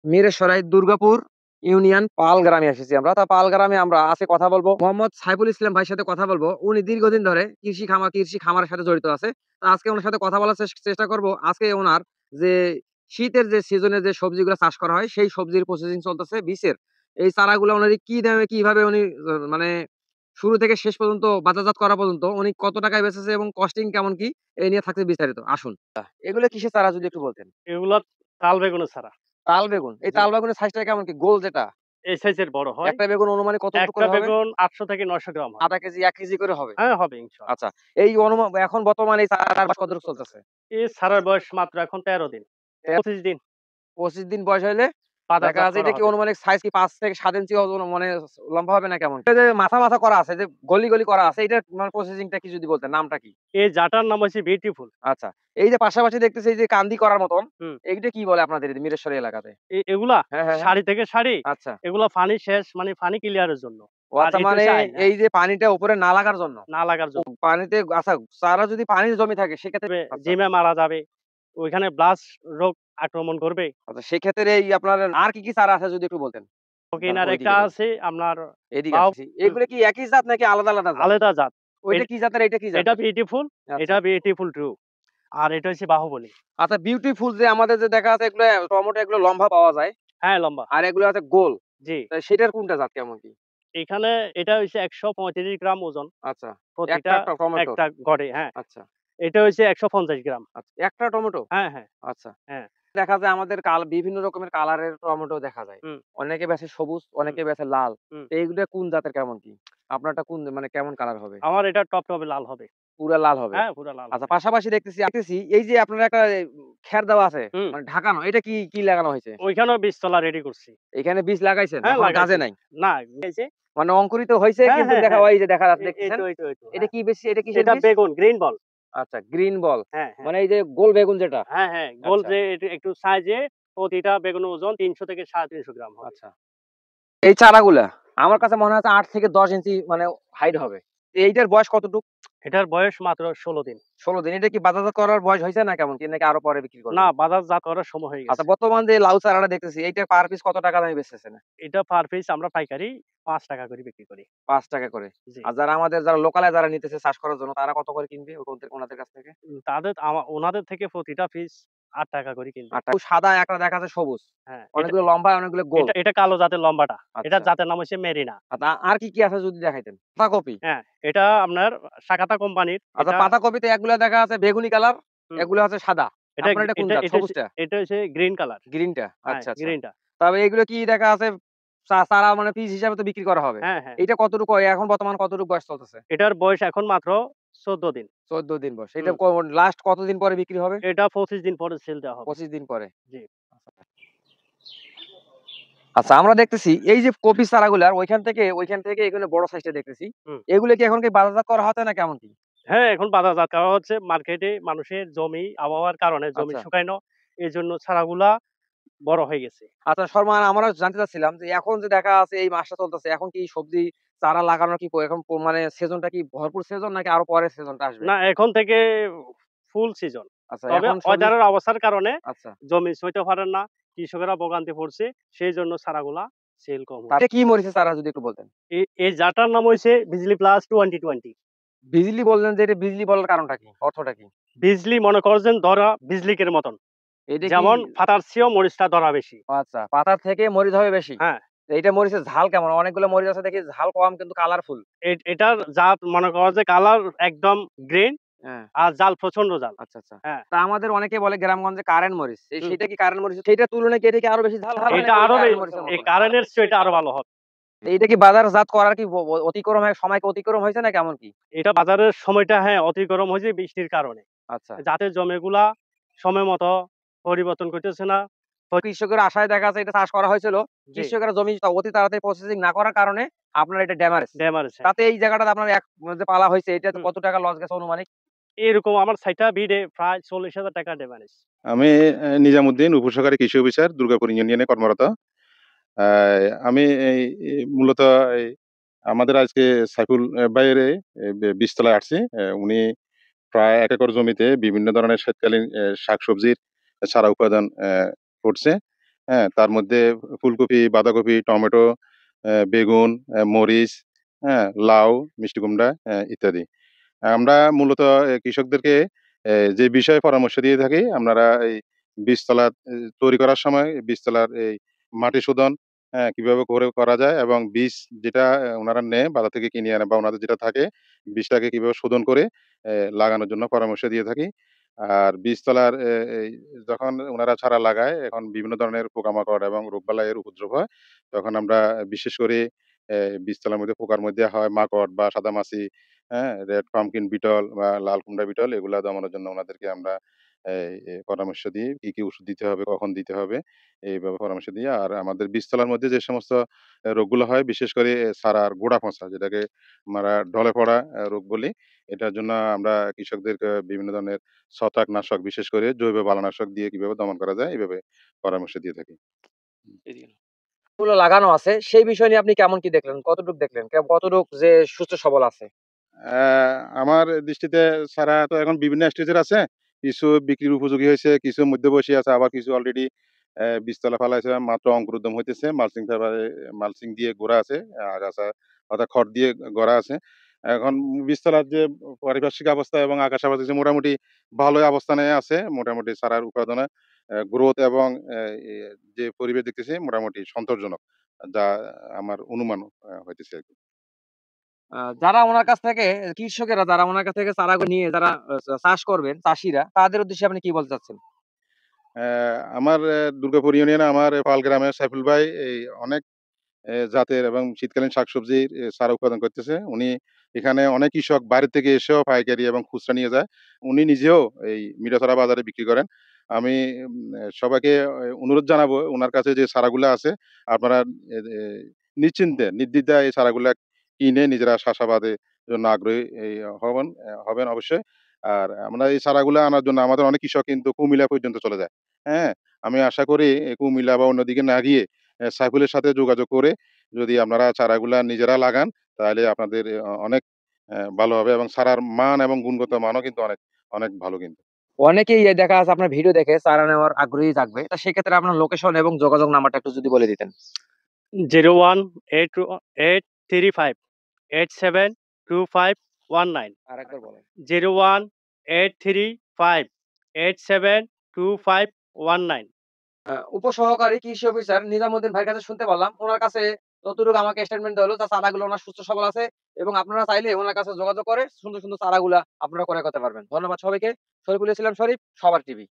Mirsarai Durgapur union পাল গ্রামে এসেছি আমরা। তা পাল গ্রামে আমরা আজকে কথা বলবো মোহাম্মদ সাইফুল ইসলাম ভাইয়ের সাথে কথা বলবো। উনি দীর্ঘদিন ধরে কৃষি খামারের সাথে জড়িত আছে। তো আজকে ওনার সাথে কথা বলার চেষ্টা করব। আজকে ওনার যে শীতের যে সিজনে যে সবজিগুলো চাষ করা হয় সেই সবজির প্রসেসিং চলতেছে বীজের। এই চারাগুলো উনি কি দামে কিভাবে উনি মানে শুরু থেকে শেষ পর্যন্ত বাজারজাত করা পর্যন্ত উনি কত টাকায় বেচেছে এবং কস্টিং কেমন কি এই নিয়ে থাকছে বিস্তারিত। আসুন। এগুলো কিসের চারা যদি একটু বলতেন? এগুলা তাল বেগুনের চারা। তাল বেগুন। এই জি। তাল বেগুনের সাইজটা কেমন কি? গোল যেটা? এই সাইজের বড় হয়। একটা বেগুন অনুমানিক কতটুকু একটা করে হবে? বেগুন 800 থেকে 900 গ্রাম হয়। ০.৫ কেজি ১ কেজি করে হবে? হ্যাঁ, হবে ইনশাআল্লাহ। আচ্ছা। এই এখন বর্তমানে এই চারাটার বয়স কতটুকু চলতেছে? এই চারার বয়স মাত্র এখন 13 দিন। 25 দিন ২৫ দিন বয়স হইলে দেখা বাজারজাত যাচ্ছে করা এটা কি হবে। অনুমানিক সাইজ কি ৫ থেকে ৭ ইঞ্চি মানে লম্বা হবে না কেমন? এই যে মাথা করা আছে, যে গলি করা আছে, এটার মানে প্রসেসিং টা কি যদি বলতেন, নামটা কি? এই জাটার নাম হচ্ছে বিউটিফুল। আচ্ছা। এই যে পাশাপাশি দেখতেছি এই যে কান্দি করার মতন, হুম। এইটা কি বলে আপনাদের এই মিরেশ্বরী এলাকাতে? এগুলা হ্যাঁ, হ্যাঁ, হ্যাঁ। সারি থেকে সারি, আচ্ছা। এগুলা পানি শেষ মানে পানি ক্লিয়ারের জন্য। ও আর আচ্ছা, এটা মানে হচ্ছে আইন, হ্যাঁ, এই যে পানিটা উপরে না লাগার জন্য? না লাগার ও জন্য। পানিতে আচ্ছা, চারা যদি পানির জমি থাকে সেক্ষেত্রে আচ্ছা। জিমে মারা যাবে। ওইখানে ব্লাস্ট রোগ আক্রমণ করবে। আচ্ছা, সেক্ষেত্রে এই আপনার আর কি চারা আছে যদি একটু বলতেন? ফকিনার একটা ওইদিকে যাই। আছে আপনার এদিকে বাও। আসতেছি। এগুলো কি একই জাত নাকি আলাদা, আলাদা জাত? আলাদা জাত। ওইটা এ কি জাতের, এইটা কি এটা জাতের? বিউটিফুল, আচ্ছা। এটা বিউটিফুল 2 আর এটা হচ্ছে বাহুবলী। আচ্ছা, বিউটিফুল যে আমাদের যে দেখা যাচ্ছে এগুলো টমেটো এগুলো লম্বা পাওয়া যায়। হ্যাঁ, লম্বা। আর এগুলো হচ্ছে গোল। জি। তা সেটার কোনটা জাত কেমন কি? এখানে এটা হইছে ১৩৫ গ্রাম ওজন আচ্ছা। প্রতিটা একটা টমেটোর। একটা গড়ে, হ্যাঁ। আচ্ছা, এটা হইছে ১৫০ গ্রাম। আচ্ছা। একটা টমেটো? হ্যাঁ, হ্যাঁ, আচ্ছা। হ্যাঁ। দেখা যায় আমাদের বিভিন্ন রকমের কালারের টমেটো দেখা যায়। হুম, অনেকে বেচে সবুজ, হুম, অনেকে বেচে লাল। হুম। তো এইগুলা কোন জাতের কেমন কি? আপনারটা কোন মানে কেমন কালার হবে? আমার এটা টপটপে লাল হবে। পুরা লাল হবে? হ্যাঁ, পুরা লাল আচ্ছা, হবে। পাশাপাশি দেখতেছি এই যে আপনার একটা খ্যার দেওয়া আছে হুম। মানে ঢাকানো, এটা কি লাগানো হয়েছে? ওইখানেও বীজতলা রেডি করছি। এখানে বীজ লাগাইছেন? হ্যাঁ, এখনো গাজে লাগাইছি। নাই? না, হয়েছে। মানে অঙ্কুরিত হইছে হ্যাঁ, কিন্তু হ্যাঁ, দেখা হ্যাঁ। ওই যে দেখা যাচ্ছে দেখতেছেন। এইতো, এইতো, এইতো। এটা হ্যাঁ। কি বেশি, এটা কিসের এটা বীজ? বেগুন, গ্রিন বল। আচ্ছা, গ্রিন বল। হ্যাঁ, হ্যাঁ। মানে এই যে গোল বেগুন যেটা? হ্যাঁ, হ্যাঁ। গোল আচ্ছা, যে একটু সাইজে প্রতিটা বেগুনের ওজন ৩০০ থেকে ৩৫০ গ্রাম হবে। আচ্ছা। এই চারাগুলা আমার কাছে মনে হচ্ছে ৮ থেকে ১০ ইঞ্চি মানে হাইট হবে। এইটার বয়স কতটুক? এটার বয়স মাত্র ১৬ দিন। ১৬ দিন। এটা কি বাজারজাত করার বয়স হইছে না কেমন কি? নাকি আরো পরে বিক্রি না, করবেন? বাজারজাত করার সময় হয়ে আচ্ছা, গেছে। বর্তমান যে লাউ চারাটা দেখতেছি এইটা পার পিস কত টাকা দামে বেচতেছেন? এটা পার পিস আমরা পাইকারি ৳৫ করে বিক্রি করি। ৳৫ করে। জি। আর যারা লোকালে যারা নিতেছে চাষ করার জন্য তারা কত করে কিনবে ওনাদের কাছ থেকে? তাদের উনাদের থেকে প্রতিটা পিস ৳৮ করে কিনবে। ৳৮ সাদা, একটা দেখা যাচ্ছে সবুজ। হ্যাঁ, এটা অনেকগুলো লম্বা, অনেকগুলো গোল। এটা এটা কালো জাতের লম্বাটা। এটার আচ্ছা। জাতের নাম হচ্ছে মেরিনা। আর কি আছে যদি দেখাইতেন? পাতাকপি। হ্যাঁ, এটা আপনার সাকাতা কোম্পানির। আচ্ছা, এটা পাতাকপিতে এগুলা দেখা যাচ্ছে বেগুনি কালার, হুম, এগুলো হচ্ছে সাদা। এটা আপনার এটা কোন এটা জাত? এটা হচ্ছে সবুজটা? এটা হচ্ছে গ্রিন কালার। গ্রিনটা? হ্যাঁ, আচ্ছা, আচ্ছা। গ্রিনটা। তবে এগুলো কি দেখা আছে চারা মানে পিস হিসাবে তো বিক্রি করা হবে। হ্যাঁ, হ্যাঁ। এইটা কতটুকু এখন বর্তমান কতটুকু বয়স চলতেছে? এটার বয়স এখন মাত্র ১৪ দিন। ১৪ দিন বয়স। এটা হুম। লাস্ট কতদিন পরে বিক্রি হবে? এটা ২৫ দিন পরে সেল দেওয়া হবে। ২৫ দিন পরে। জি। আচ্ছা, আমরা দেখতেছি এই যে কপি চারাগুলার ওইখান থেকে এখানে বড় সাইজটা দেখতেছি। হুম। এগুলো কি এখন কি বাজারজাত করা হচ্ছে না কেমন কি? হ্যাঁ, এখন বাজারজাত করা হচ্ছে মার্কেটে। মানুষের জমি আবহাওয়ার কারণে জমি আচ্ছা। শুকানো, এজন্য চারাগুলা বড় হয়ে গেছে। আচ্ছা, সরমান আমরা জানতে চাচ্ছিলাম যে এখন যে দেখা আছে এই মাসটা চলতেছে, এখন কি সবজি চারা লাগানোর কি এখন মানে সেজনটা কি ভরপুর সেজন নাকি আরো পরে সেজনটা আসবে? না, এখন থেকে ফুল সিজন। আচ্ছা, তবে এখন সবজি ওয়েদারের অবস্থার কারণে আচ্ছা। জমি সইতে পারেন না। কৃষকেরা ভোগান্তি পড়ছে। সেইজন্য চারাগুলা সেল কম তাতে হচ্ছে। কি মরিচের চারা যদি একটু বলতেন? এই জাতটার নাম হইছে বিজলি প্লাস 2020। বিজলি বললেন যে এটা বিজলি বলার কারণটা কি? অর্থটা কি? বিজলি মনে করছেন ধরা বিজলিকের মতন। এটা কি যেমন পাতার চেয়েও মরিচটা ধরা বেশি। আচ্ছা, পাতার থেকে মরিচ হবে বেশি। হ্যাঁ, এইটা মরিচের ঝাল কেমন? অনেকগুলো মরিচ আছে দেখি ঝাল কম কিন্তু কালারফুল। এটার জাত মনে করা যে কালার একদম গ্রিন হ্যাঁ। আর জাল প্রচন্ড জাল। আচ্ছা, আচ্ছা। হ্যাঁ। তা আমাদের অনেকে বলে গ্রামগঞ্জে কারেন্ট মরিচ। হুম। সেইটা কি কারেন্ট মরিচ? সেইটার তুলনায় কি এটা কি আরো বেশি ঝাল হবে এটা নাকি ওই আরো কারেন্ট মরিচের এই মতন? কারেন্টের চেয়ে এটা আরো ভালো হবে। এইটা কি বাজারজাত করার কি অতিক্রম সময় কি অতিক্রম হয়েছে না কেমন কি? এটা বাজারের সময়টা, হ্যাঁ, অতি গরম হয়েছে বৃষ্টির কারণে। আচ্ছা। যাতে জমিগুলা সময় মতো পরিবর্তন করতেছে না। কৃষকের আশায় দেখা যাচ্ছে এটা চাষ করা হয়েছিল। জি, কৃষকেরা জমি অতি তাড়াতাড়ি প্রসেসিং না করার কারণে আপনার এটা ড্যামেজ। ড্যামারেজ, হ্যাঁ। তাতে এই জায়গাটাতে আপনার যে পালা হয়েছে এটাতে হুম। কত টাকা লস গেছে অনুমানিক? এরকম আমার ৬ টা বিডে প্রায় ৪০,০০০ টাকা ড্যামারেজ। আমি নিজামুদ্দিন, উপসহকারী কৃষি অফিসার, দুর্গাপুর ইউনিয়নে কর্মরত। আ আমি মূলত এই আমাদের আজকে সাইফুল ভাইয়ের বীজতলায় আসছি। উনি প্রায় ১ একর জমিতে বিভিন্ন ধরনের শীতকালীন শাকসবজির চারা উৎপাদন করছে। হ্যাঁ? তার মধ্যে ফুলকপি, বাঁধাকপি, টমেটো, বেগুন, মরিচ, হ্যাঁ? লাউ, মিষ্টি কুমড়া ইত্যাদি। আমরা মূলত কৃষকদেরকে যে বিষয়ে পরামর্শ দিয়ে থাকি, আপনারা এই বীজতলা তৈরি করার সময় বীজতলার এই মাটি শোধন, কিভাবে করে করা যায় এবং বীজ যেটা উনারা নেয় বাজার থেকে কিনে আনে বা উনাদের যেটা থাকে, বীজটাকে কিভাবে শোধন করে লাগানোর জন্য পরামর্শ দিয়ে থাকি। আর বীজতলার এই যখন উনারা চারা লাগায়, এখন বিভিন্ন ধরনের পোকামাকড় এবং রোগবালাইয়ের উপদ্রব হয়। তখন আমরা বিশেষ করে বীজতলার মধ্যে পোকার মধ্যে হয় মাকড় বা সাদামাছি, রেড পামকিন বিটল বা লাল কুমড়া বিটল এগুলা দমানোর জন্য উনাদেরকে আমরা পরামর্শ দিই। কি, কি ওষুধ দিতে হবে, কখন দিতে হবে এইভাবে পরামর্শ দিই। আর আমাদের বীজতলার মধ্যে যে সমস্ত রোগগুলো হয় বিশেষ করে চারার গোড়া পচা যেটাকে আমরা ঢলে পড়া রোগ বলি। এটার জন্য আমরা কৃষকদেরকে বিভিন্ন ধরনের ছত্রাকনাশক বিশেষ করে জৈব বালানাশক দিয়ে কিভাবে দমন করা যায় এভাবে পরামর্শ দিয়ে থাকি। গুলো লাগানো আছে সেই বিষয় নিয়ে আপনি কেমন কি দেখলেন? কতটুক দেখলেন? কতটুক যে সুস্থ সবল আছে? অ্যা আমার দৃষ্টিতে চারা তো এখন বিভিন্ন স্টেজের আছে। কিছু বিক্রির উপযোগী হয়েছে, কিছু মধ্যবয়সী আছে, আবার কিছু অলরেডি বীজতলা ফেলাইছে মাত্র অঙ্কুরোদ্গম হইতেছে। মালচিং দিয়ে গোড়া আছে। আগাছা অর্থাৎ খড় দিয়ে গড়া আছে। এখন বীজতলার যে পারিপার্শ্বিক অবস্থা এবং আকাশ আবাদ মোটামুটি ভালোই অবস্থানে আছে। মোটামুটি চারার উৎপাদনে গ্রোথ এবং এ যে পরিবেশ দেখতেছি মোটামুটি সন্তোষজনক। যা আমার অনুমান হইতেছে আরকি। যারা উনার কাছ থেকে কৃষকেরা যারা উনার কাছ থেকে চারাগুলো নিয়ে যারা চাষ করবেন, চাষীরা তাদের উদ্দেশ্যে আপনি কি বলতে চাচ্ছেন? আমার দুর্গাপুর ইউনিয়নে আমার পাল গ্রামের সাইফুল ভাই এই অনেক জাতের এবং শীতকালীন শাকসবজির চারা উৎপাদন করতেছে। উনি এখানে অনেক কৃষক বাইরে থেকে এসেও পাইকারি এবং খুচরা নিয়ে যায়। উনি নিজেও এই মিঠাছড়া বাজারে বিক্রি করেন। আমি সবাইকে অনুরোধ জানাবো উনার কাছে যে চারাগুলা আছে আপনারা এ এ নিশ্চিন্তে নির্দ্বিধায় এই চারাগুলা কিনে নিজেরা চাষাবাদের জন্য আগ্রহী হবেন অবশ্যই। আর আমরা এই চারাগুলা আনার জন্য আমাদের অনেক কৃষক কিন্তু কুমিল্লা পর্যন্ত চলে যায়। হ্যাঁ? আমি আশা করি কুমিল্লা বা অন্যদিকে না গিয়ে সাইফুলের সাথে যোগাযোগ করে যদি আপনারা চারাগুলা নিজেরা লাগান তাহলে আপনাদের অনেক ভালো হবে এবং চারার মান এবং গুণগত মানও কিন্তু অনেক, অনেক ভালো কিন্তু। অনেকেই দেখা যাচ্ছে আপনার ভিডিও দেখে চারা নেওয়ার আগ্রহী থাকবে। তা সেক্ষেত্রে আপনার লোকেশন এবং যোগাযোগ নাম্বারটা একটু যদি বলে দিতেন। 0182872519 আরেকবার বলেন। 018358722519। উপসহকারী কৃষি অফিসার নিজামুদ্দিন ভাইয়ের কাছে শুনতে পারলাম। উনার কাছে যতটুকু আমাকে স্টেটমেন্ট দেওয়া হলো তার চারাগুলো উনার সুস্থ সবল আছে এবং আপনারা চাইলে উনার কাছে যোগাযোগ করে সুন্দর, সুন্দর চারাগুলা আপনারা ক্রয় করতে পারবেন। ধন্যবাদ সবাইকে। শরীফুল ইসলাম শরীফ, সবার টিভি।